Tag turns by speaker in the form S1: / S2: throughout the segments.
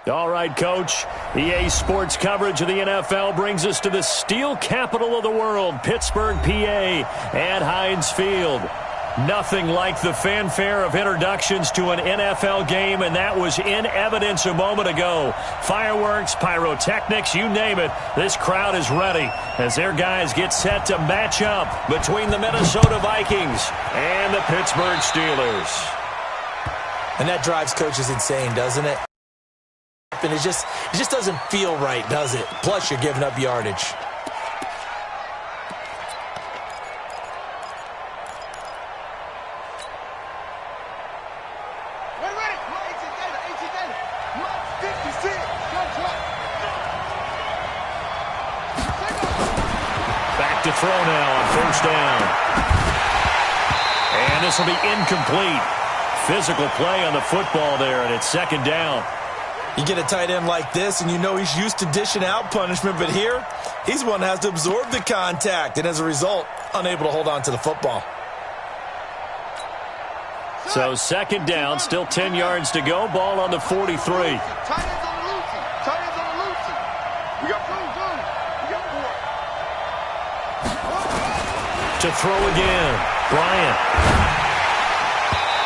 S1: All right, Coach. EA Sports coverage of the NFL brings us to the steel capital of the world, Pittsburgh, PA, at Heinz Field. Nothing like the fanfare of introductions to an NFL game, and that was in evidence a moment ago. Fireworks, pyrotechnics, you name it. This crowd is ready as their guys get set to match up between the Minnesota Vikings and the Pittsburgh Steelers.
S2: And that drives coaches insane, doesn't it? And it just doesn't feel right, does it? Plus, you're giving up yardage.
S1: Back to throw now on first down. And this will be incomplete. Physical play on the football there, and it's second down.
S2: You get a tight end like this, and you know he's used to dishing out punishment, but here, he's one that has to absorb the contact, and as a result, unable to hold on to the football.
S1: So second down, still 10 yards to go, ball on the 43. To throw again, Bryant.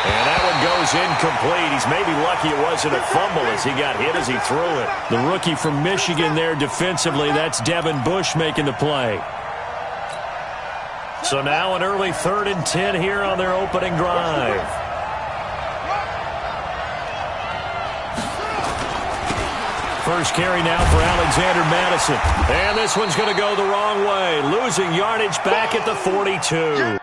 S1: And that one goes incomplete. He's maybe lucky it wasn't a fumble as he got hit as he threw it. The rookie from Michigan there defensively, that's Devin Bush making the play. So now an early 3rd and 10 here on their opening drive. First carry now for Alexander Madison. And this one's going to go the wrong way. Losing yardage back at the 42.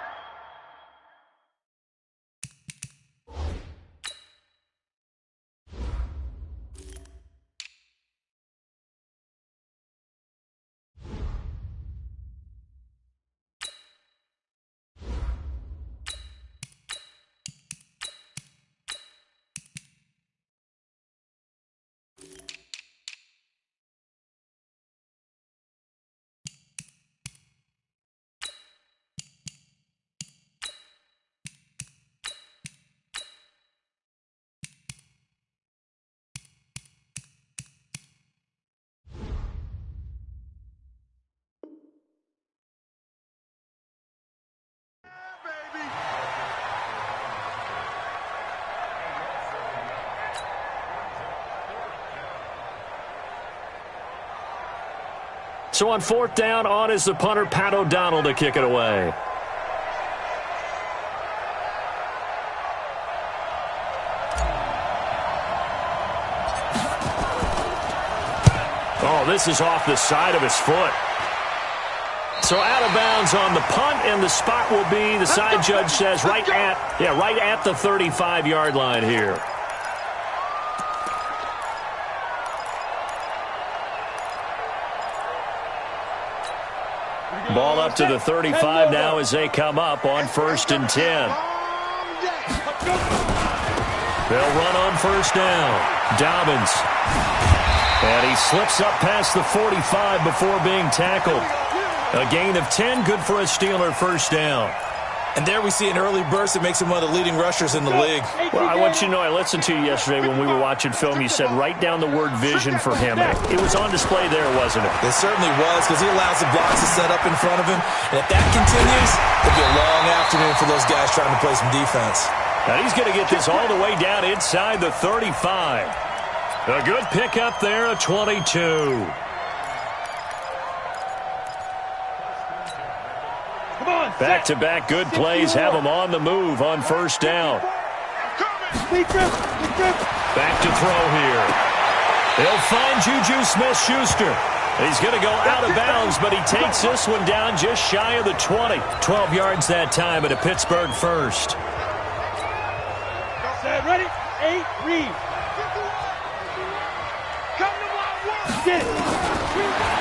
S1: So on 4th down, on is the punter, Pat O'Donnell, to kick it away. Oh, this is off the side of his foot. So out of bounds on the punt, and the spot will be, the side judge says, right at the 35-yard line here. Ball up to the 35 now as they come up on 1st and 10. They'll run on first down. Dobbins. And he slips up past the 45 before being tackled. A gain of 10, good for a Steeler first down.
S2: And there we see an early burst that makes him one of the leading rushers in the league.
S1: Well, I want you to know, I listened to you yesterday when we were watching film. You said write down the word vision for him. It was on display there, wasn't it?
S2: It certainly was, because he allows the blocks to set up in front of him. And if that continues, it'll be a long afternoon for those guys trying to play some defense.
S1: Now he's going to get this all the way down inside the 35. A good pickup there, a 22. Back-to-back good plays have him on the move on first down. Back to throw here. They'll find Juju Smith-Schuster. He's going to go out of bounds, but he takes this one down just shy of the 20. 12 yards that time at a Pittsburgh first.
S3: Ready? 8, read.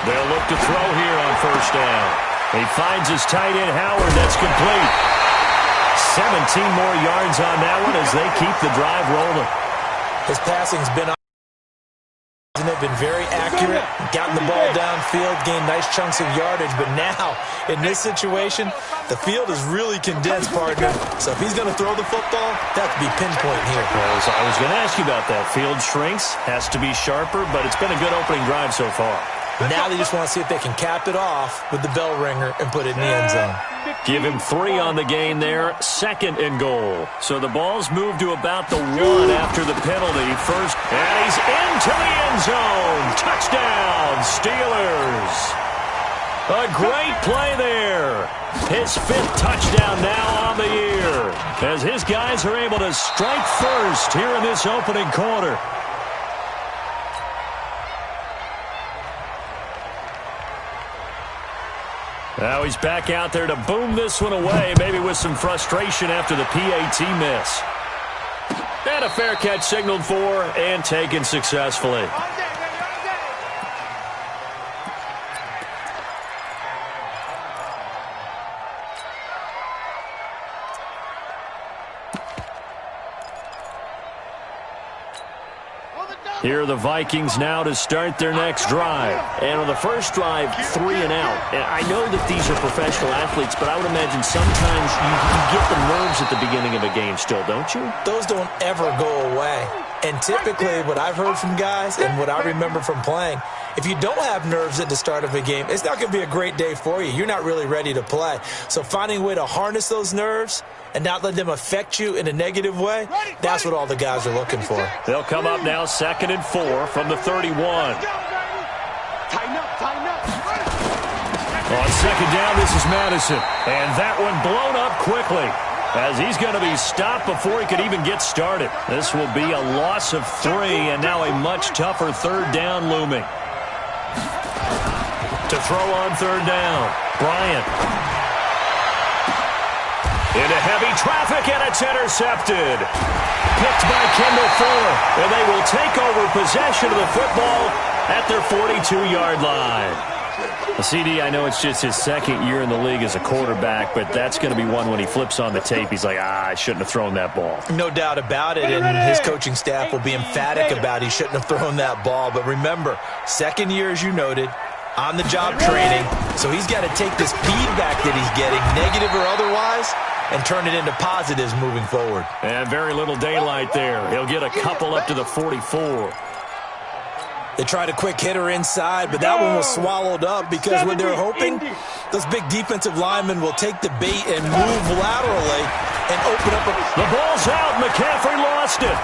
S1: They'll look to throw here on first down. He finds his tight end, Howard. That's complete. 17 more yards on that one as they keep the drive rolling.
S2: His passing's been And they've been very accurate, gotten the ball downfield, gained nice chunks of yardage. But now, in this situation, the field is really condensed, partner. So if he's going to throw the football, that could be pinpoint here.
S1: Well, I was going to ask you about that. Field shrinks, has to be sharper, but it's been a good opening drive so far.
S2: Now they just want to see if they can cap it off with the bell ringer and put it in the end zone.
S1: Give him 3 on the gain there, 2nd and goal. So the ball's moved to about the 1 after the penalty. First, and he's into the end zone. Touchdown, Steelers. A great play there. His 5th touchdown now on the year, as his guys are able to strike first here in this opening quarter. Now he's back out there to boom this one away, maybe with some frustration after the PAT miss. And a fair catch signaled for and taken successfully. Here are the Vikings now to start their next drive. And on the first drive, 3 and out. And I know that these are professional athletes, but I would imagine sometimes you get the nerves at the beginning of a game still, don't you?
S2: Those don't ever go away. And typically what I've heard from guys and what I remember from playing, if you don't have nerves at the start of a game, it's not going to be a great day for you. You're not really ready to play. So finding a way to harness those nerves and not let them affect you in a negative way, that's what all the guys are looking for.
S1: They'll come up now 2nd and 4 from the 31. On 2nd down, this is Madison. And that one blown up quickly, as he's going to be stopped before he could even get started. This will be a loss of 3, and now a much tougher 3rd down looming. To throw on 3rd down, Bryant. Into heavy traffic, and it's intercepted. Picked by Kendall Fuller, and they will take over possession of the football at their 42-yard line. CD, I know it's just his 2nd year in the league as a quarterback, but that's going to be one when he flips on the tape. He's like, I shouldn't have thrown that ball.
S2: No doubt about it, and his coaching staff will be emphatic about he shouldn't have thrown that ball. But remember, 2nd year, as you noted, on-the-job training, so he's got to take this feedback that he's getting, negative or otherwise, and turn it into positives moving forward.
S1: And very little daylight there. He'll get a couple up to the 44.
S2: They tried a quick hitter inside, but that one was swallowed up because what they're hoping, those big defensive linemen will take the bait and move laterally and open up.
S1: The ball's out. McCaffrey lost it.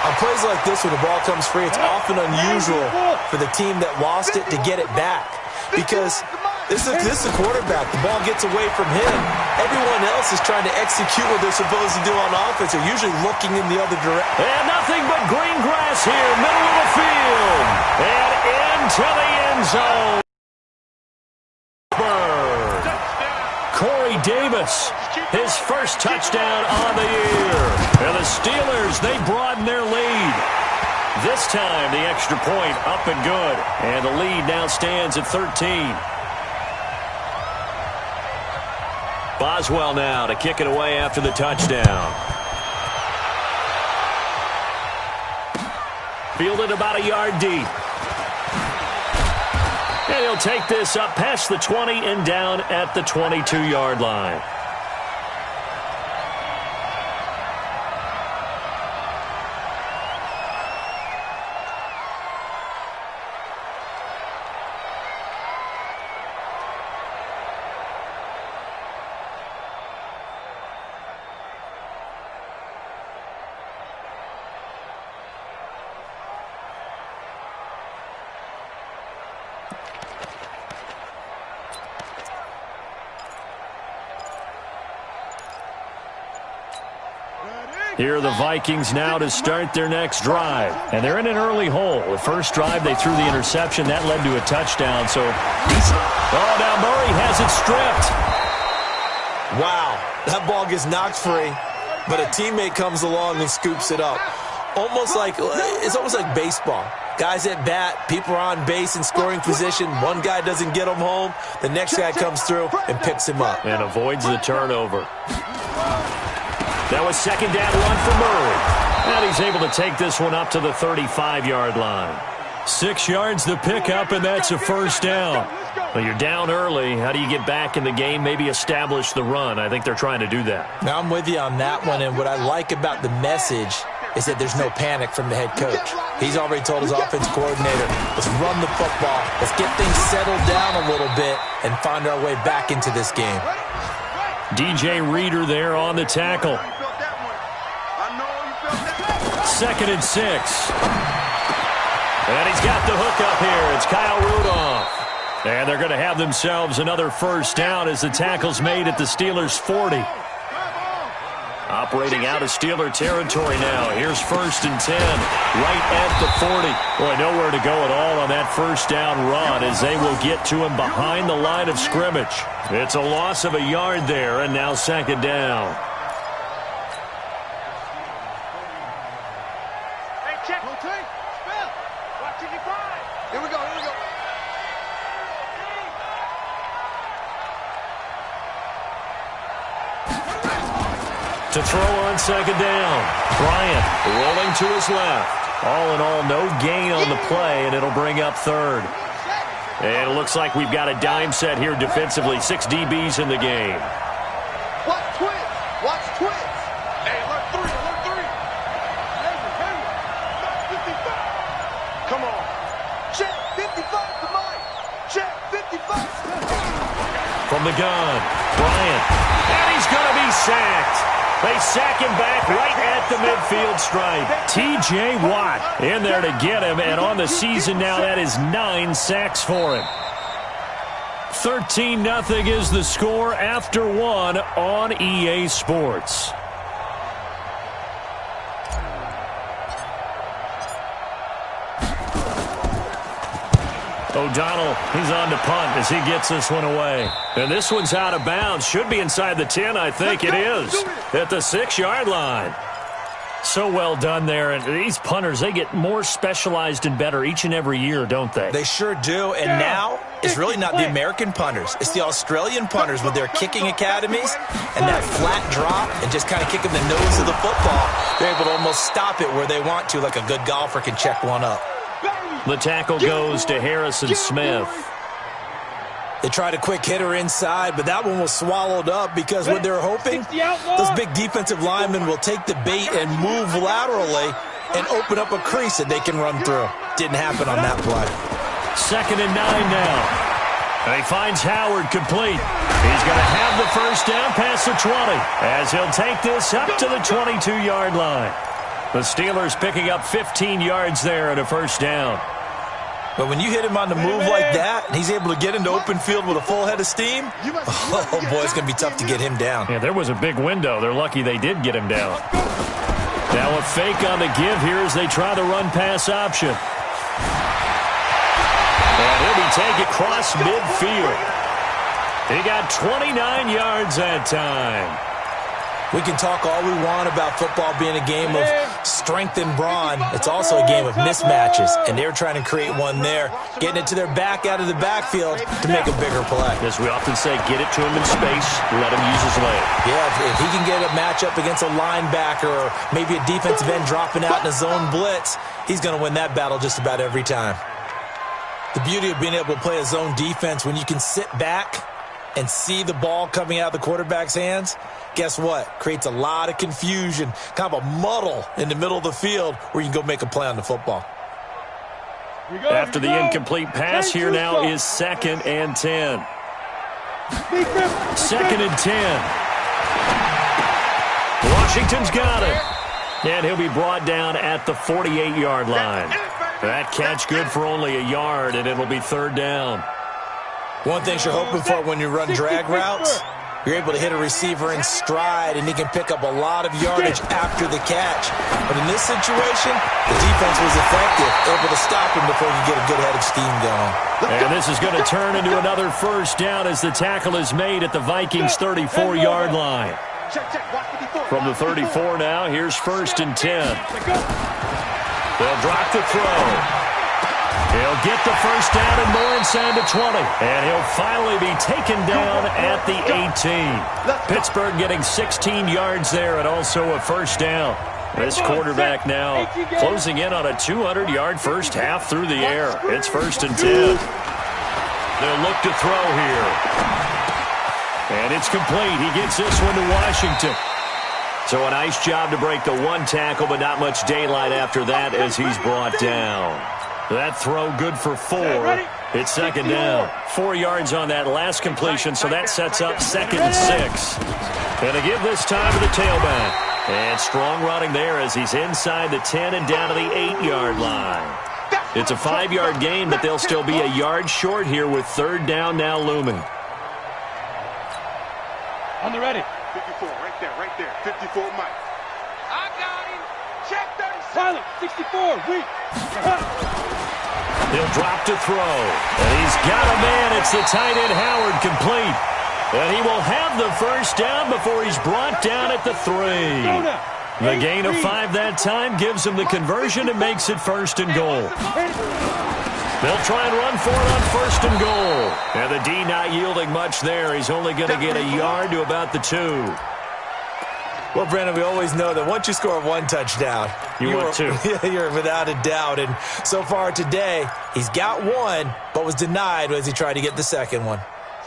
S2: On plays like this, when the ball comes free, it's often unusual for the team that lost it to get it back, because this is the quarterback. The ball gets away from him. Everyone else is trying to execute what they're supposed to do on offense. They're usually looking in the other direction.
S1: And nothing but green grass here, middle of the field. And into the end zone. Corey Davis, his first touchdown on the year. And the Steelers, they broaden their lead. This time, the extra point up and good. And the lead now stands at 13. Boswell now to kick it away after the touchdown. Fielded about a yard deep. And he'll take this up past the 20 and down at the 22-yard line. Here are the Vikings now to start their next drive. And they're in an early hole. The first drive, they threw the interception. That led to a touchdown. So, now Murray has it stripped.
S2: Wow, that ball gets knocked free, but a teammate comes along and scoops it up. It's almost like baseball. Guys at bat, people are on base in scoring position. One guy doesn't get him home. The next guy comes through and picks him up.
S1: And avoids the turnover. That was second down, 1 for Murray. And he's able to take this one up to the 35-yard line. 6 yards to pick up, and that's a first down. Well, you're down early. How do you get back in the game, maybe establish the run? I think they're trying to do that.
S2: Now, I'm with you on that one, and what I like about the message is that there's no panic from the head coach. He's already told his offense coordinator, let's run the football, let's get things settled down a little bit and find our way back into this game.
S1: DJ Reader there on the tackle. 2nd and 6. And he's got the hook up here. It's Kyle Rudolph. And they're going to have themselves another first down as the tackle's made at the Steelers' 40. Operating out of Steeler territory now. Here's 1st and 10, right at the 40. Boy, nowhere to go at all on that first down run as they will get to him behind the line of scrimmage. It's a loss of a yard there, and now 2nd down.
S3: Hey, check. Spell. Watch it, Here we go.
S1: To throw on 2nd down. Bryant rolling to his left. All in all, no gain on the play, and it'll bring up 3rd. And it looks like we've got a dime set here defensively. 6 DBs in the game.
S3: Watch twins. Hey, alert 3. Come on. Check 55 to Mike. Check 55.
S1: From the gun, Bryant. And he's going to be sacked. They sack him back right at the midfield stripe. T.J. Watt in there to get him, and on the season now, that is 9 sacks for him. 13-0 is the score after 1 on EA Sports. O'Donnell, he's on to punt as he gets this one away. And this one's out of bounds. Should be inside the 10, I think it is. At the 6-yard line. So well done there. And these punters, they get more specialized and better each and every year, don't they?
S2: They sure do. And now it's really not the American punters. It's the Australian punters with their kicking academies and that flat drop and just kind of kicking the nose of the football. They're able to almost stop it where they want to, like a good golfer can check one up.
S1: The tackle goes to Harrison Smith.
S2: They tried a quick hitter inside, but that one was swallowed up because what they're hoping, those big defensive linemen will take the bait and move laterally and open up a crease that they can run through. Didn't happen on that play.
S1: 2nd and 9 now. And he finds Howard complete. He's going to have the first down past the 20 as he'll take this up to the 22-yard line. The Steelers picking up 15 yards there at a first down.
S2: But when you hit him on the move like that, and he's able to get into open field with a full head of steam, oh, boy, it's going to be tough to get him down.
S1: Yeah, there was a big window. They're lucky they did get him down. Now a fake on the give here as they try the run-pass option. And he'll be taken across midfield. He got 29 yards that time.
S2: We can talk all we want about football being a game of strength and brawn. It's also a game of mismatches, and they're trying to create one there, getting it to their back out of the backfield to make a bigger play.
S1: As we often say, get it to him in space, let him use his leg.
S2: Yeah, if he can get a matchup against a linebacker or maybe a defensive end dropping out in a zone blitz, he's going to win that battle just about every time. The beauty of being able to play a zone defense when you can sit back and see the ball coming out of the quarterback's hands, guess what? Creates a lot of confusion, kind of a muddle in the middle of the field where you can go make a play on the football.
S1: After the incomplete pass, here now is 2nd and 10. 2nd and 10. Washington's got it. And he'll be brought down at the 48-yard line. That catch good for only a yard, and it'll be 3rd down.
S2: One thing you're hoping for when you run drag routes, you're able to hit a receiver in stride, and he can pick up a lot of yardage after the catch. But in this situation, the defense was effective, able to stop him before you get a good head of steam going.
S1: And this is going to turn into another first down as the tackle is made at the Vikings' 34-yard line. From the 34 now, here's 1st and 10. They'll drop the throw. He'll get the first down and more inside the 20. And he'll finally be taken down at the 18. Pittsburgh getting 16 yards there and also a first down. This quarterback now closing in on a 200-yard first half through the air. It's 1st and 10. They'll look to throw here. And it's complete. He gets this one to Washington. So a nice job to break the one tackle, but not much daylight after that as he's brought down. That throw good for 4. It's 2nd down. 4 yards on that last completion, so that sets up 2nd and 6. And to give this time to the tailback. And strong running there as he's inside the 10 and down to the 8-yard line. It's a 5-yard gain, but they'll still be a yard short here with 3rd down now looming.
S3: On the ready. 54, right there. 54, Mike. I got him. Check 37. Silent, 64, weak.
S1: He'll drop to throw. And he's got a man. It's the tight end Howard, complete. And he will have the first down before he's brought down at the 3. The gain of 5 that time gives him the conversion and makes it 1st and goal. They'll try and run for it on 1st and goal. And the D not yielding much there. He's only going to get a yard to about the 2.
S2: Well, Brandon, we always know that once you score 1 touchdown,
S1: you're
S2: without a doubt. And so far today, he's got 1, but was denied as he tried to get the 2nd one.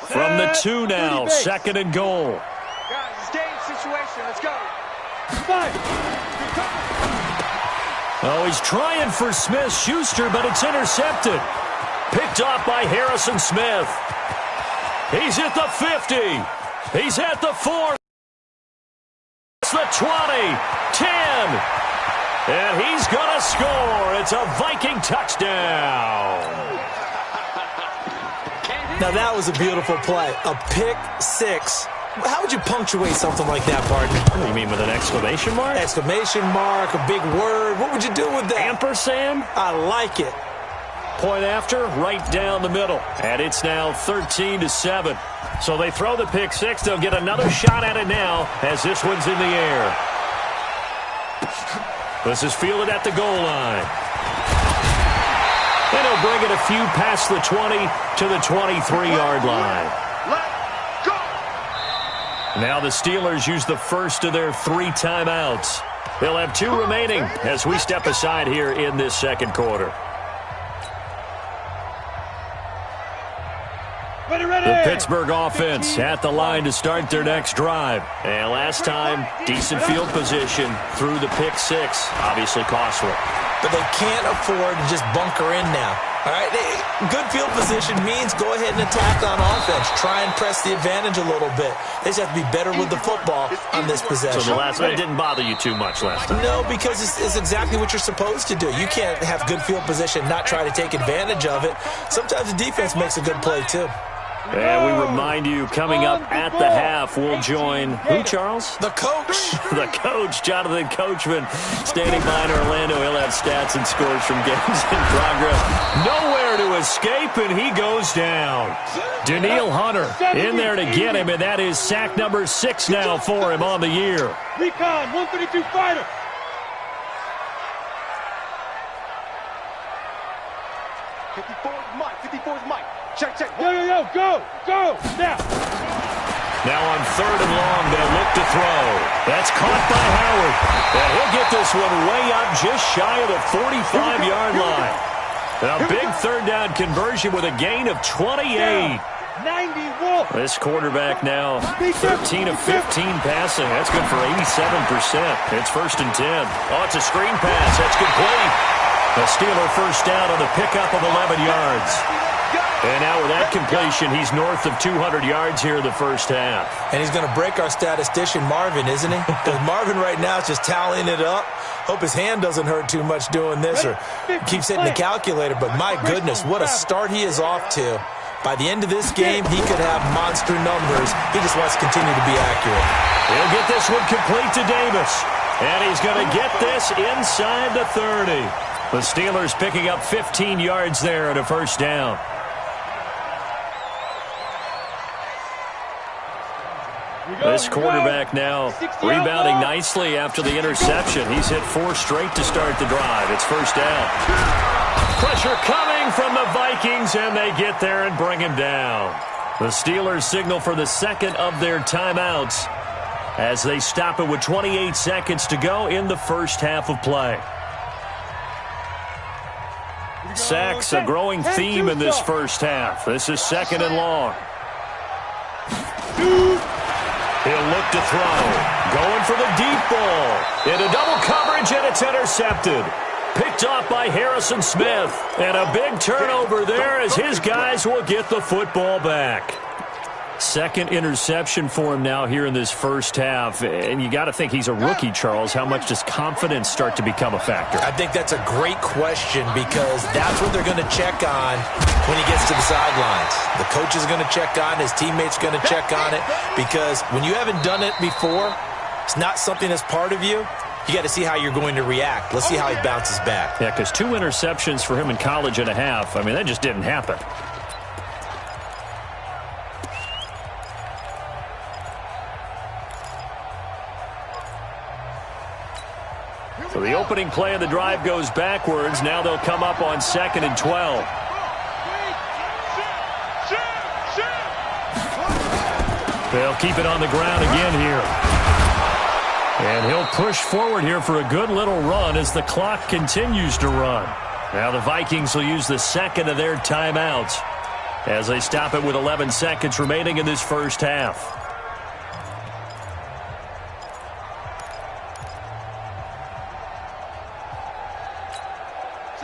S1: From the 2 now, 2nd and goal.
S3: Guys, it's game situation. Let's go. 5.
S1: Oh, he's trying for Smith-Schuster, but it's intercepted. Picked off by Harrison Smith. He's at the 50. He's at the 4. It's the 20. 10. And he's going to score. It's a Viking touchdown.
S2: Now, that was a beautiful play. A pick 6. How would you punctuate something like that, partner?
S1: What do you mean, with an exclamation mark?
S2: Exclamation mark, a big word. What would you do with that?
S1: Ampersand?
S2: I like it.
S1: Point after, right down the middle. And it's now 13-7. So they throw the pick 6. They'll get another shot at it now as this one's in the air. This is fielded at the goal line. And he'll bring it a few past the 20 to the 23-yard line.
S3: Let's go.
S1: Now the Steelers use the first of their 3 timeouts. They'll have 2 remaining as we step aside here in this 2nd quarter. The Pittsburgh offense at the line to start their next drive. And last time, decent field position through the pick 6. Obviously costly.
S2: But they can't afford to just bunker in now. All right, good field position means go ahead and attack on offense. Try and press the advantage a little bit. They just have to be better with the football on this possession.
S1: So the last one didn't bother you too much last time?
S2: No, because it's exactly what you're supposed to do. You can't have good field position, not try to take advantage of it. Sometimes the defense makes a good play, too.
S1: And we remind you, coming up at the half, we'll join who, Charles?
S2: The coach.
S1: The coach, Jonathan Coachman, standing by in Orlando. He'll have stats and scores from games in progress. Nowhere to escape, and he goes down. Danielle Hunter in there to get him, and that is sack number 6 now for him on the year.
S3: Recon, 132 fighter. Mike. Check. Yo, go, now.
S1: Now on 3rd and long, they'll look to throw. That's caught by Howard. And he'll get this one way up just shy of the 45-yard line. A big 3rd down conversion with a gain of 28.
S3: 91.
S1: This quarterback now 13 of 15 passing. That's good for 87%. It's 1st and 10. Oh, it's a screen pass. That's complete. A Steeler first down on the pickup of 11 yards. And now with that completion, he's north of 200 yards here in the first half.
S2: And he's going to break our statistician, Marvin, isn't he? Because Marvin right now is just tallying it up. Hope his hand doesn't hurt too much doing this or keeps hitting the calculator. But my goodness, what a start he is off to. By the end of this game, he could have monster numbers. He just wants to continue to be accurate.
S1: He'll get this one complete to Davis. And he's going to get this inside the 30. The Steelers picking up 15 yards there at a first down. This quarterback now rebounding nicely after the interception. He's hit 4 straight to start the drive. It's first down. Pressure coming from the Vikings, and they get there and bring him down. The Steelers signal for the 2nd of their timeouts. as they stop it with 28 seconds to go in the first half of play. Sacks, a growing theme in this first half. This is 2nd and long. He'll look to throw. Going for the deep ball. Into double coverage, and it's intercepted. Picked off by Harrison Smith. And a big turnover there as his guys will get the football back. Second interception for him now here in this first half. And you got to think he's a rookie, Charles. How much does confidence start to become a factor?
S2: I think that's a great question because that's what they're going to check on when he gets to the sidelines. The coach is going to check on, his teammates going to check on it, because when you haven't done it before, it's not something that's part of you. You got to see how you're going to react. Let's see how he bounces back.
S1: Yeah, because 2 interceptions for him in college and a half. I mean, that just didn't happen. So the opening play of the drive goes backwards. Now they'll come up on 2nd and 12. They'll keep it on the ground again here. And he'll push forward here for a good little run as the clock continues to run. Now the Vikings will use the second of their timeouts as they stop it with 11 seconds remaining in this first half.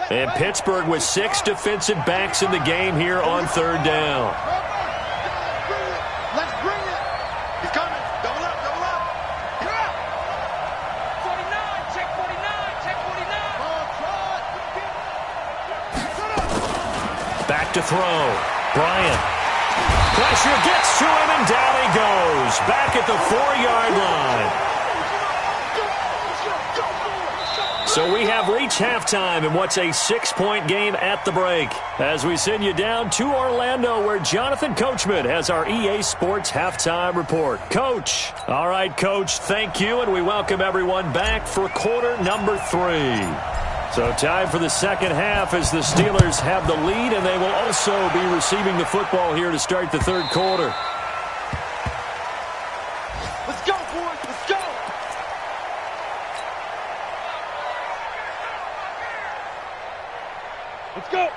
S1: And Pittsburgh with 6 defensive backs in the game here on 3rd down.
S3: Let's bring it. He's coming. Double up, double up. Yeah. 49, check 49, check 49.
S1: Back to throw. Bryant. Pressure gets to him, and down he goes. Back at the 4-yard line. So we have reached halftime in what's a 6-point game at the break as we send you down to Orlando where Jonathan Coachman has our EA Sports Halftime Report. Coach. All right, Coach, thank you, and we welcome everyone back for quarter number 3. So time for the second half as the Steelers have the lead, and they will also be receiving the football here to start the third quarter.
S3: Let's go, boys. Let's go.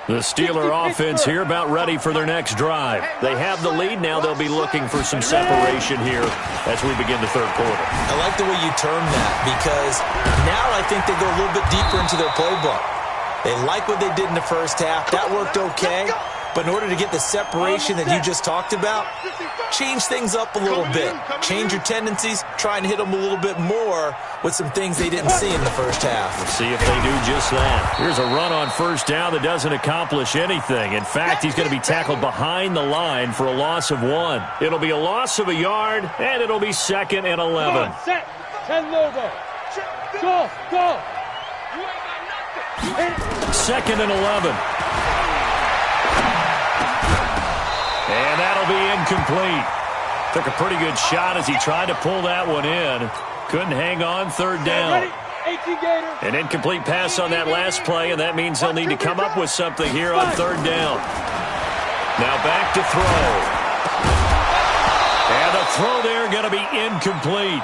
S1: The Steeler offense here about ready for their next drive. They have the lead. Now they'll be looking for some separation here as we begin the third quarter.
S2: I like the way you term that because now I think they go a little bit deeper into their playbook. They like what they did in the first half. That worked okay. But in order to get the separation that you just talked about, change things up a little bit. Change your tendencies. Try and hit them a little bit more with some things they didn't see in the first half.
S1: Let's see if they do just that. Here's a run on first down that doesn't accomplish anything. In fact, he's going to be tackled behind the line for a loss of 1. It'll be a loss of a yard, and it'll be 2nd and 11.
S3: Set. 10 logo. Go. Go. You ain't got nothing.
S1: 2nd and 11. And that'll be incomplete. Took a pretty good shot as he tried to pull that one in. Couldn't hang on 3rd down. An incomplete pass on that last play, and that means they'll need to come up with something here on 3rd down. Now back to throw. And the throw there going to be incomplete.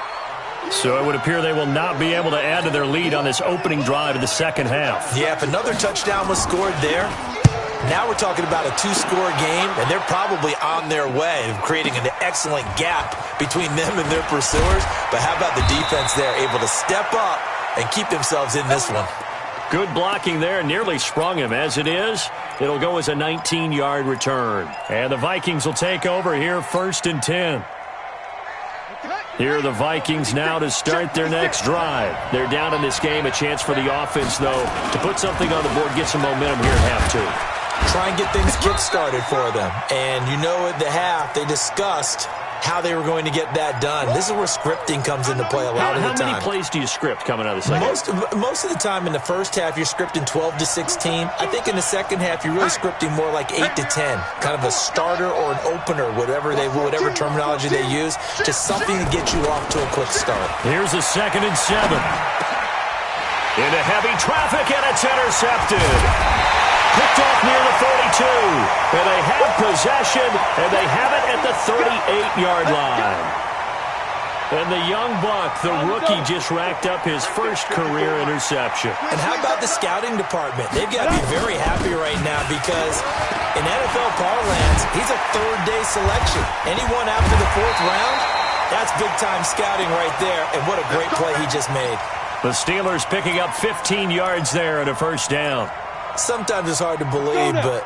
S1: So it would appear they will not be able to add to their lead on this opening drive of the second half.
S2: Yeah, if another touchdown was scored there, now we're talking about a 2-score game, and they're probably on their way of creating an excellent gap between them and their pursuers. But how about the defense there, able to step up and keep themselves in this one?
S1: Good blocking there, nearly sprung him. As it is, it'll go as a 19-yard return. And the Vikings will take over here 1st and 10. Here are the Vikings now to start their next drive. They're down in this game. A chance for the offense, though, to put something on the board, get some momentum here at half 2.
S2: Try and get things kick-started for them. And you know at the half, they discussed how they were going to get that done. This is where scripting comes into play a lot of the time.
S1: How many plays do you script coming out of the second half?
S2: Most of the time in the first half, you're scripting 12 to 16. I think in the second half, you're really scripting more like 8 to 10. Kind of a starter or an opener, whatever terminology they use. Just something to get you off to a quick start.
S1: Here's a 2nd and 7. Into heavy traffic, and it's intercepted. Picked off near the 42, and they have possession, and they have it at the 38-yard line. And the young buck, the rookie, just racked up his first career interception.
S2: And how about the scouting department? They've got to be very happy right now because in NFL parlance, he's a third-day selection. Anyone after the 4th round, that's big-time scouting right there. And what a great play he just made.
S1: The Steelers picking up 15 yards there and a first down.
S2: Sometimes it's hard to believe, but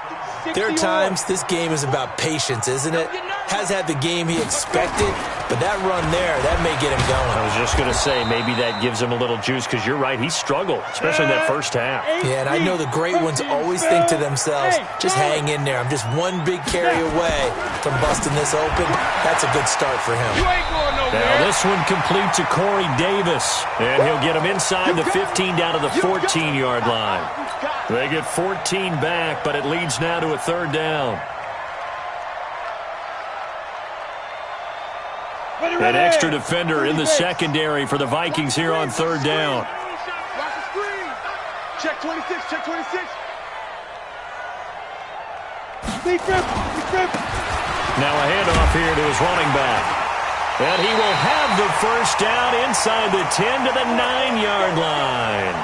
S2: there are times this game is about patience, isn't it? Has had the game he expected, but that run there, that may get him going.
S1: I was just going to say, maybe that gives him a little juice because you're right, he struggled, especially in that first half.
S2: Yeah, and I know the great ones always think to themselves, just hang in there. I'm just one big carry away from busting this open. That's a good start for him.
S1: Now this one complete to Corey Davis, and he'll get him inside the 15 down to the 14-yard line. They get 14 back, but it leads now to a third down. An extra defender in the secondary for the Vikings here on third down.
S3: Check 26, check 26.
S1: Now a handoff here to his running back. And he will have the first down inside the 10 to the 9-yard line.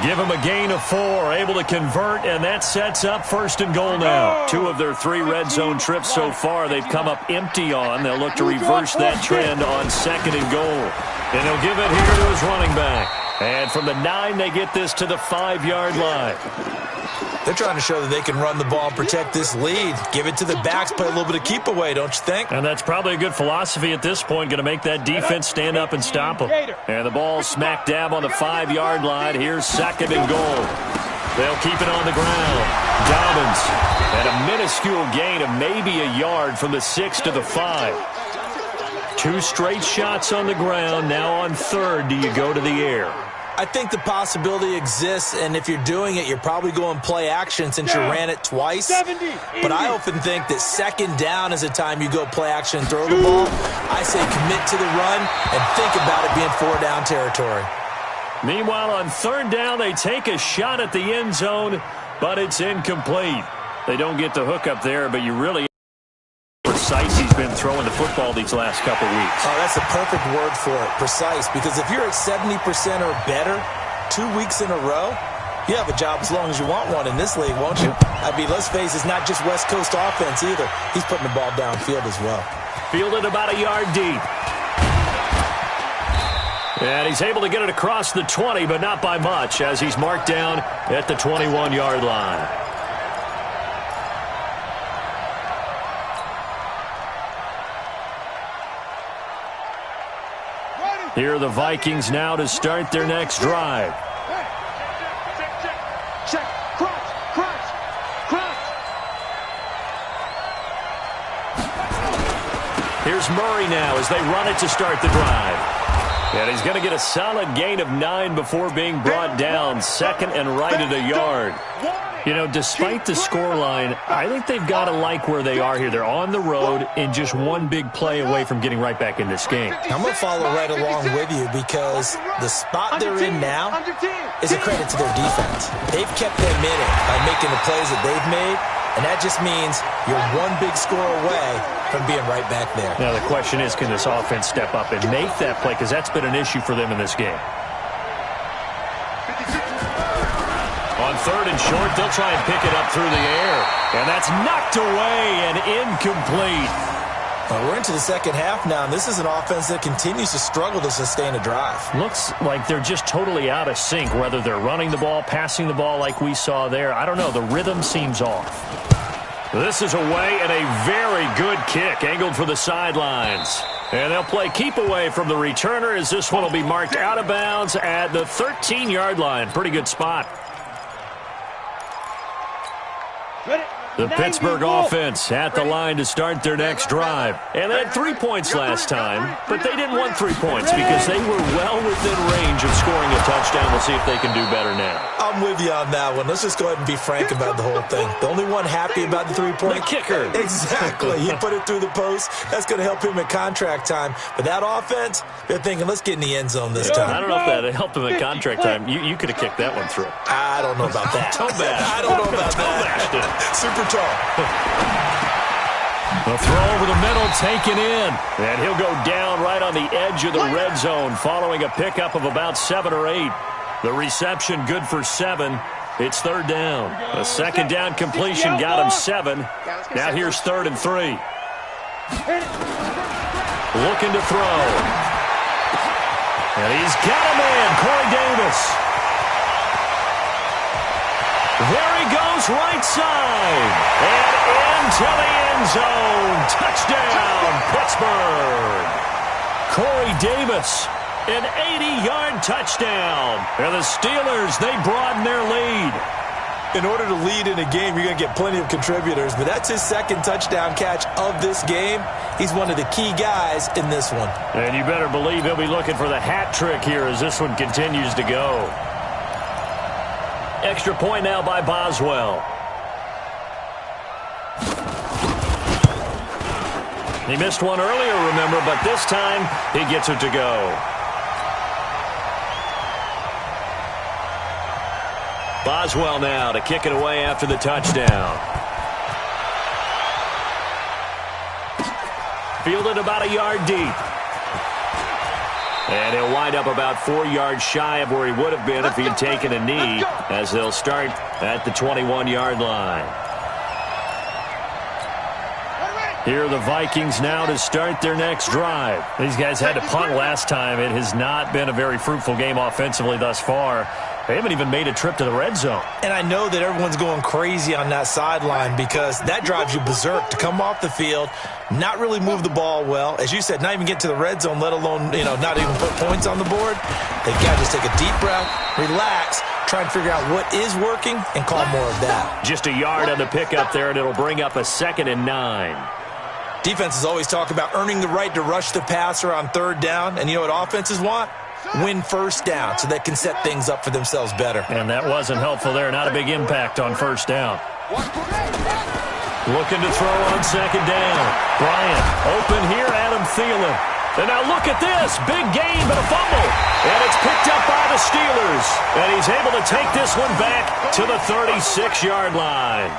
S1: Give him a gain of 4, able to convert, and that sets up first and goal now. 2 of their 3 red zone trips so far they've come up empty on. They'll look to reverse that trend on second and goal. And he'll give it here to his running back. And from the 9, they get this to the 5-yard line.
S2: They're trying to show that they can run the ball and protect this lead. Give it to the backs, play a little bit of keep away, don't you think?
S1: And that's probably a good philosophy at this point, going to make that defense stand up and stop them. And the ball smack dab on the 5-yard line. Here's second and goal. They'll keep it on the ground. Dobbins at a minuscule gain of maybe a yard from the 6 to the 5. 2 straight shots on the ground. Now on third, do you go to the air?
S2: I think the possibility exists, and if you're doing it, you're probably going play action since you ran it twice. But I often think that second down is a time you go play action and throw the ball. I say commit to the run and think about it being 4-down territory.
S1: Meanwhile, on third down, they take a shot at the end zone, but it's incomplete. They don't get the hook up there, but you really precise he's been throwing the football these last couple weeks.
S2: Oh, that's a perfect word for it, precise, because if you're at 70% or better 2 weeks in a row, you have a job as long as you want one in this league, won't you? I mean, let's face it, it's not just West Coast offense either. He's putting the ball downfield as well.
S1: Fielded about a yard deep. And he's able to get it across the 20, but not by much, as he's marked down at the 21-yard line. Here are the Vikings now to start their next drive.
S3: Check. Crunch.
S1: Here's Murray now as they run it to start the drive. And he's going to get a solid gain of 9 before being brought down. Second and right at a yard. You know, despite the scoreline, I think they've got to like where they are here. They're on the road and just one big play away from getting right back in this game.
S2: I'm going to follow right along with you because the spot they're in now is a credit to their defense. They've kept them in it by making the plays that they've made, and that just means you're one big score away from being right back there.
S1: Now the question is, can this offense step up and make that play? Because that's been an issue for them in this game. On third and short, they'll try and pick it up through the air. And that's knocked away and incomplete.
S2: Well, we're into the second half now, and this is an offense that continues to struggle to sustain a drive.
S1: Looks like they're just totally out of sync, whether they're running the ball, passing the ball like we saw there. I don't know. The rhythm seems off. This is away and a very good kick, angled for the sidelines. And they'll play keep away from the returner as this one will be marked out of bounds at the 13-yard line. Pretty good spot. The Pittsburgh offense at the line to start their next drive. And they had 3 points last time, but they didn't want 3 points because they were well within range of scoring a touchdown. We'll see if they can do better now.
S2: I'm with you on that one. Let's just go ahead and be frank about the whole thing. The only one happy about the 3-point?
S1: The kicker.
S2: Exactly. He put it through the post. That's going to help him at contract time. But that offense, they're thinking, let's get in the end zone this time.
S1: I don't know if that helped him at contract time. You could have kicked that one through.
S2: I don't know about that.
S1: Toe bash.
S2: I don't know about that.
S1: Toe bashed it.
S2: Super tall.
S1: The throw over the middle taken in. And he'll go down right on the edge of the red zone following a pickup of about 7 or 8. The reception good for 7. It's third down. A second down completion got him 7. Now here's 3rd and 3. Looking to throw. And he's got a man, Corey Davis. There he goes, right side. And into the end zone. Touchdown, Pittsburgh. Corey Davis, an 80-yard touchdown. And the Steelers, they broaden their lead.
S2: In order to lead in a game, you're going to get plenty of contributors, but that's his second touchdown catch of this game. He's one of the key guys in this one.
S1: And you better believe he'll be looking for the hat trick here as this one continues to go. Extra point now by Boswell. He missed one earlier, remember, but this time he gets it to go. Boswell now to kick it away after the touchdown. Fielded about a yard deep. And he'll wind up about 4 yards shy of where he would have been if he had taken a knee, as they'll start at the 21-yard line. Here are the Vikings now to start their next drive. These guys had to punt last time. It has not been a very fruitful game offensively thus far. They haven't even made a trip to the red zone.
S2: And I know that everyone's going crazy on that sideline because that drives you berserk to come off the field, not really move the ball well. As you said, not even get to the red zone, let alone, not even put points on the board. They've got to just take a deep breath, relax, try and figure out what is working, and call more of that.
S1: Just a yard on the pickup there, and it'll bring up a 2nd and 9.
S2: Defenses always talk about earning the right to rush the passer on third down, and you know what offenses want? Win first down so they can set things up for themselves better.
S1: And that wasn't helpful there. Not a big impact on first down. Looking to throw on 2nd down. Bryant open here, Adam Thielen. And now look at this. Big gain, but a fumble. And it's picked up by the Steelers. And he's able to take this one back to the 36-yard line.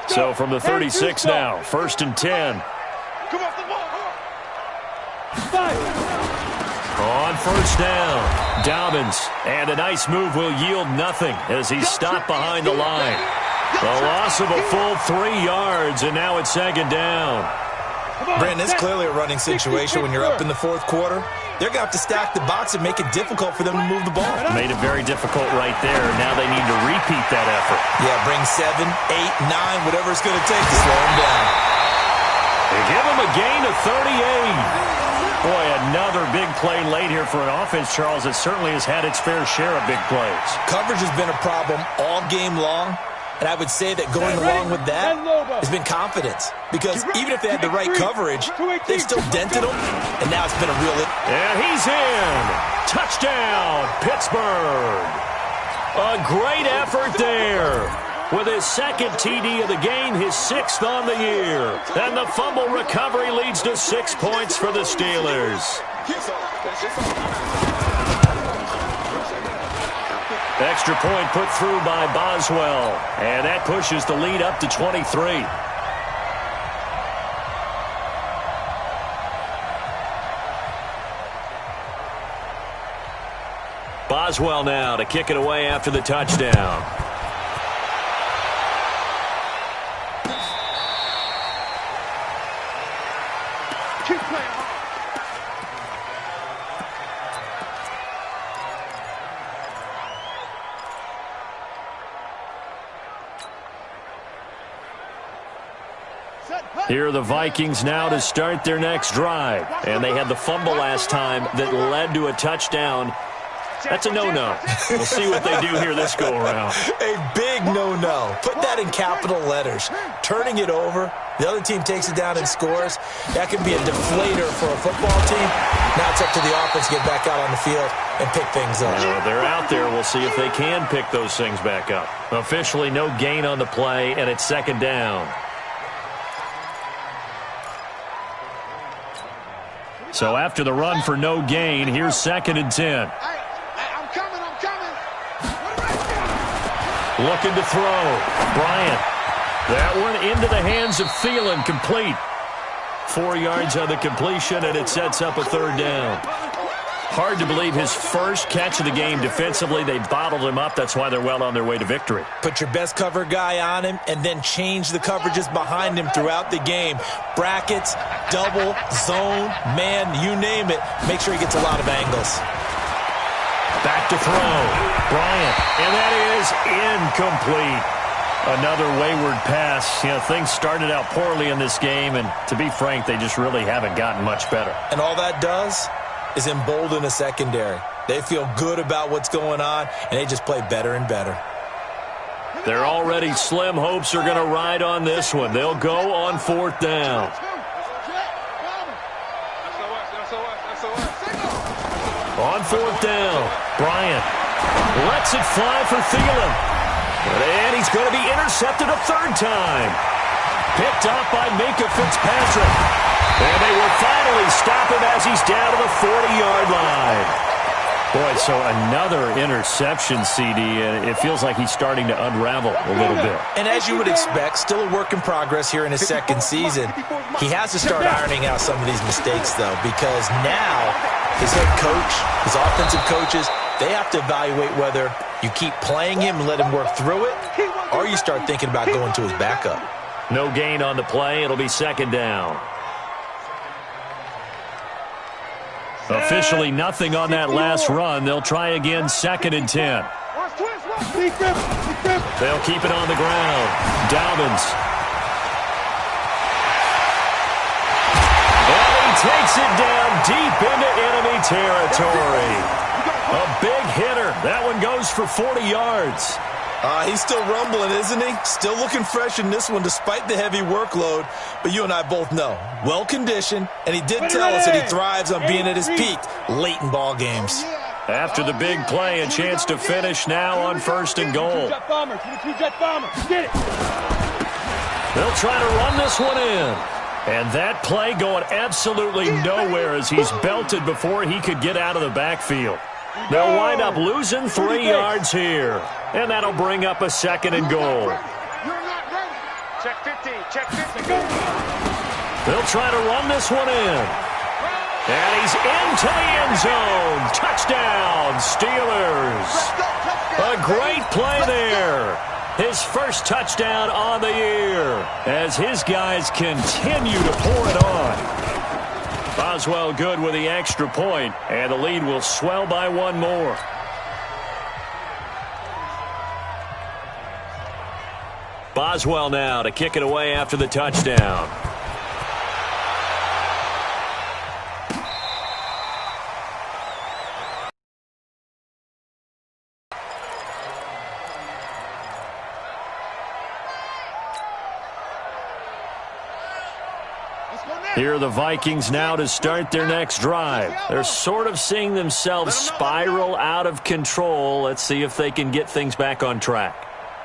S1: So from the 36 now, 1st and 10. On first down, Dobbins. And a nice move will yield nothing as he's stopped behind the line. The loss of a full 3 yards, and now it's 2nd down.
S2: Brandon, it's clearly a running situation when you're up in the 4th quarter. They're going to have to stack the box and make it difficult for them to move the ball.
S1: Made it very difficult right there. Now they need to repeat that effort.
S2: Yeah, bring 7, 8, 9, whatever it's going to take to slow them down.
S1: They give them a gain of 38. Boy, another big play late here for an offense, Charles, that certainly has had its fair share of big plays.
S2: Coverage has been a problem all game long. And I would say that going along with that has been confidence. Because even if they had the right coverage, they've still dented them. And now it's been a real...
S1: And he's in. Touchdown, Pittsburgh. A great effort there. With his 2nd TD of the game, his 6th on the year. And the fumble recovery leads to 6 points for the Steelers. Extra point put through by Boswell. And that pushes the lead up to 23. Boswell now to kick it away after the touchdown.
S3: Keep playing.
S1: Here are the Vikings now to start their next drive. And they had the fumble last time that led to a touchdown. That's a no-no. We'll see what they do here this go-around.
S2: A big no-no. Put that in capital letters. Turning it over, the other team takes it down and scores. That can be a deflator for a football team. Now it's up to the offense to get back out on the field and pick things up.
S1: They're out there. We'll see if they can pick those things back up. Officially no gain on the play, and it's 2nd down. So after the run for no gain, here's 2nd and 10.
S3: I'm coming.
S1: Looking to throw. Bryant. That one into the hands of Thielen, complete. 4 yards on the completion, and it sets up a 3rd down. Hard to believe his first catch of the game defensively. They bottled him up. That's why they're well on their way to victory.
S2: Put your best cover guy on him and then change the coverages behind him throughout the game. Brackets, double, zone, man, you name it. Make sure he gets a lot of angles.
S1: Back to throw. Bryant. And that is incomplete. Another wayward pass. Things started out poorly in this game, and to be frank, they just really haven't gotten much better.
S2: And all that does is embolden a secondary. They feel good about what's going on, and they just play better and better.
S1: Their already slim hopes are going to ride on this one. They'll go on 4th down. On 4th down, Bryant lets it fly for Thielen. And he's going to be intercepted a 3rd time. Picked up by Minkah Fitzpatrick. And they will finally stop him as he's down to the 40-yard line. Boy, so another interception, CD, and it feels like he's starting to unravel a little bit.
S2: And as you would expect, still a work in progress here in his 2nd season. He has to start ironing out some of these mistakes, though, because now his head coach, his offensive coaches, they have to evaluate whether you keep playing him and let him work through it, or you start thinking about going to his backup.
S1: No gain on the play. It'll be 2nd down. Officially nothing on that last run. They'll try again, 2nd and 10. They'll keep it on the ground. Dobbins. And he takes it down deep into enemy territory. A big hitter. That one goes for 40 yards.
S2: He's still rumbling, isn't he? Still looking fresh in this one despite the heavy workload. But you and I both know, well-conditioned, and he did tell us that he thrives on being at his peak late in ball games.
S1: After the big play, a chance to finish now on 1st and goal. They'll try to run this one in. And that play going absolutely nowhere as he's belted before he could get out of the backfield. They'll wind up losing 3 yards here. And that'll bring up a 2nd and goal.
S3: Check 15, check 15.
S1: They'll try to run this one in. And he's into the end zone. Touchdown, Steelers. A great play there. His first touchdown on the year as his guys continue to pour it on. Boswell good with the extra point, and the lead will swell by 1 more. Boswell now to kick it away after the touchdown. Here are the Vikings now to start their next drive. They're sort of seeing themselves spiral out of control. Let's see if they can get things back on track.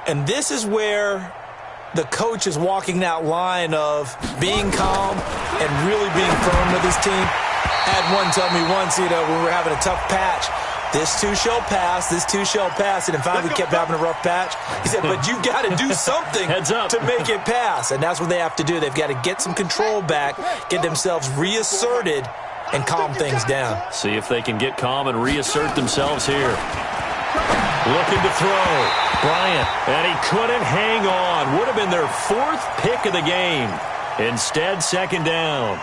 S2: And this is where the coach is walking that line of being calm and really being firm with his team. Had one tell me once, when we were having a tough patch, this too shall pass, this too shall pass. And finally we kept having a rough patch. He said, but you got to do something to make it pass. And that's what they have to do. They've got to get some control back, get themselves reasserted, and calm things down.
S1: See if they can get calm and reassert themselves here. Looking to throw. Bryant. And he couldn't hang on. Would have been their 4th pick of the game. Instead, 2nd down.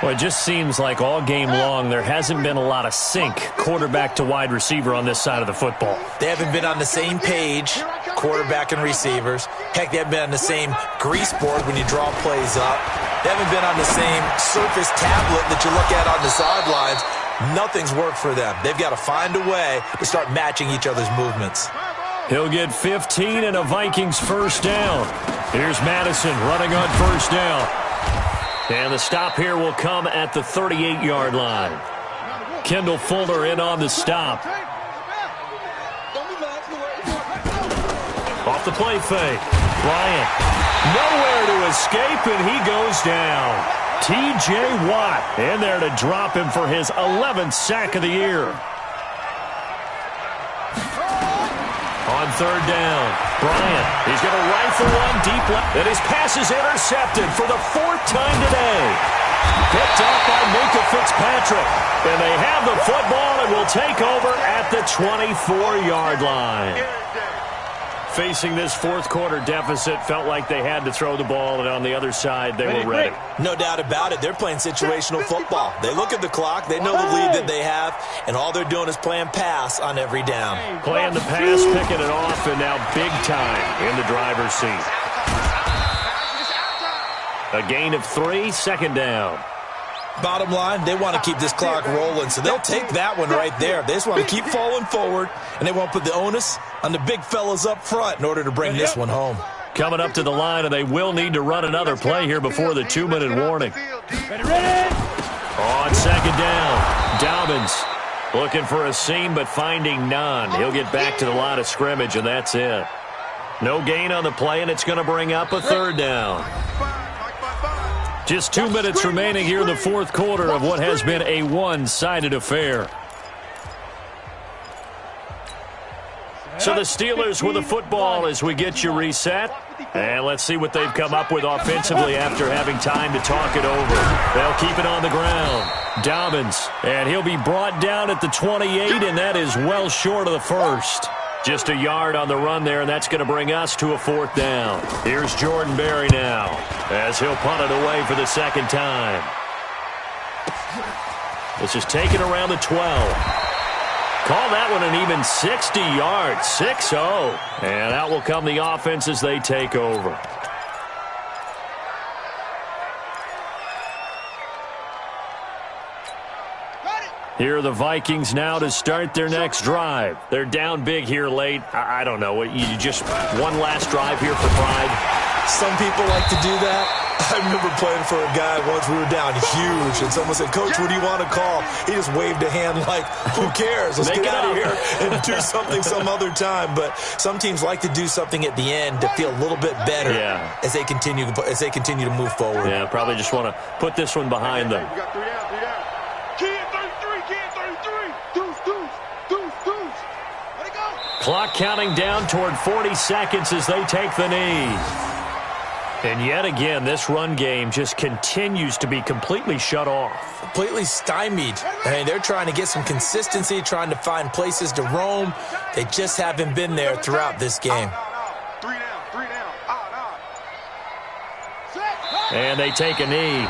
S1: Well, it just seems like all game long there hasn't been a lot of sync quarterback to wide receiver on this side of the football.
S2: They haven't been on the same page, quarterback and receivers. Heck, they haven't been on the same grease board when you draw plays up. They haven't been on the same surface tablet that you look at on the sidelines. Nothing's worked for them. They've got to find a way to start matching each other's movements.
S1: He'll get 15 and a Vikings 1st down. Here's Madison running on 1st down. And the stop here will come at the 38-yard line. Kendall Fuller in on the stop. Off the play fake. Bryant. Nowhere to escape, and he goes down. T.J. Watt in there to drop him for his 11th sack of the year. On third down, Bryant, he's going to rifle one deep left, and his pass is intercepted for the 4th time today. Picked up by Minkah Fitzpatrick, and they have the football and will take over at the 24-yard line. Facing this fourth quarter deficit, felt like they had to throw the ball, and on the other side, they were ready.
S2: No doubt about it. They're playing situational football. They look at the clock. They know the lead that they have, and all they're doing is playing pass on every down.
S1: Playing the pass, picking it off, and now big time in the driver's seat. A gain of 3, second down.
S2: Bottom line, they want to keep this clock rolling, so they'll take that one right there. They just want to keep falling forward, and they won't put the onus on the big fellas up front in order to bring this one home.
S1: Coming up to the line, and they will need to run another play here before the 2-minute warning. On second down, Dobbins looking for a seam but finding none. He'll get back to the line of scrimmage, and that's it. No gain on the play, and it's going to bring up a third down. Just 2 minutes remaining here in the fourth quarter of what has been a one-sided affair. So the Steelers with the football as we get you reset. And let's see what they've come up with offensively after having time to talk it over. They'll keep it on the ground. Dobbins, and he'll be brought down at the 28, and that is well short of the first. Just a yard on the run there, and that's going to bring us to a fourth down. Here's Jordan Berry now as he'll punt it away for the second time. This is taken around the 12. Call that one an even 60 yards, 6-0. And out will come the offense as they take over. Here are the Vikings now to start their next drive. They're down big here late. I don't know. You just one last drive here for pride?
S2: Some people like to do that. I remember playing for a guy once. We were down huge, and someone said, "Coach, what do you want to call?" He just waved a hand like, "Who cares? Let's get out of here and do something some other time." But some teams like to do something at the end to feel a little bit better as they continue to move forward.
S1: Yeah, probably just want to put this one behind them.
S3: We got 3 down, 3 down. Kid 33. Deuce. Let it go.
S1: Clock counting down toward 40 seconds as they take the knee. And yet again, this run game just continues to be completely shut off.
S2: Completely stymied. I mean, they're trying to get some consistency, trying to find places to roam. They just haven't been there throughout this game.
S3: 3 down.
S1: And they take a knee.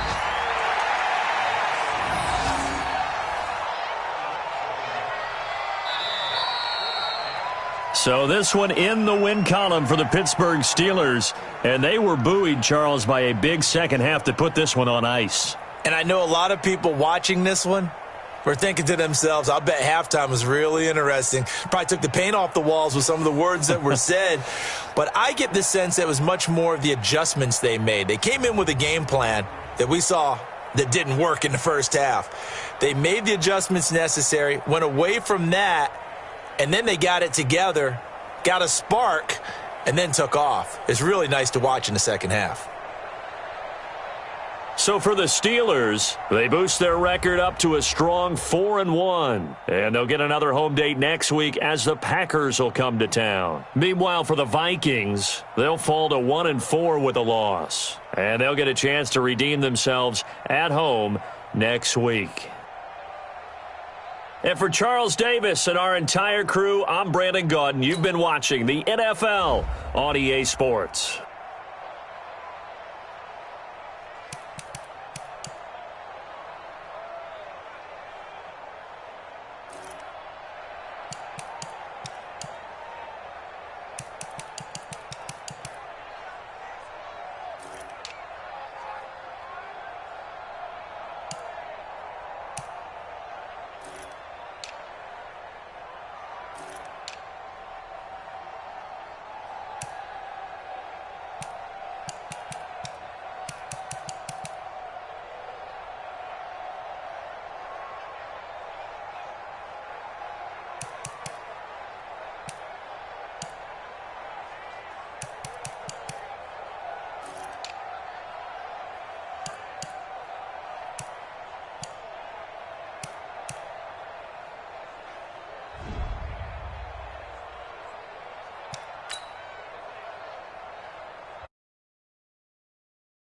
S1: So this one in the win column for the Pittsburgh Steelers. And they were buoyed, Charles, by a big second half to put this one on ice.
S2: And I know a lot of people watching this one were thinking to themselves, I'll bet halftime was really interesting. Probably took the paint off the walls with some of the words that were said. But I get the sense that it was much more of the adjustments they made. They came in with a game plan that we saw that didn't work in the first half. They made the adjustments necessary, went away from that, and then they got it together, got a spark, and then took off. It's really nice to watch in the second half.
S1: So for the Steelers, they boost their record up to a strong 4-1. And they'll get another home date next week as the Packers will come to town. Meanwhile, for the Vikings, they'll fall to 1-4 with a loss. And they'll get a chance to redeem themselves at home next week. And for Charles Davis and our entire crew, I'm Brandon Gaudin. You've been watching the NFL on EA Sports.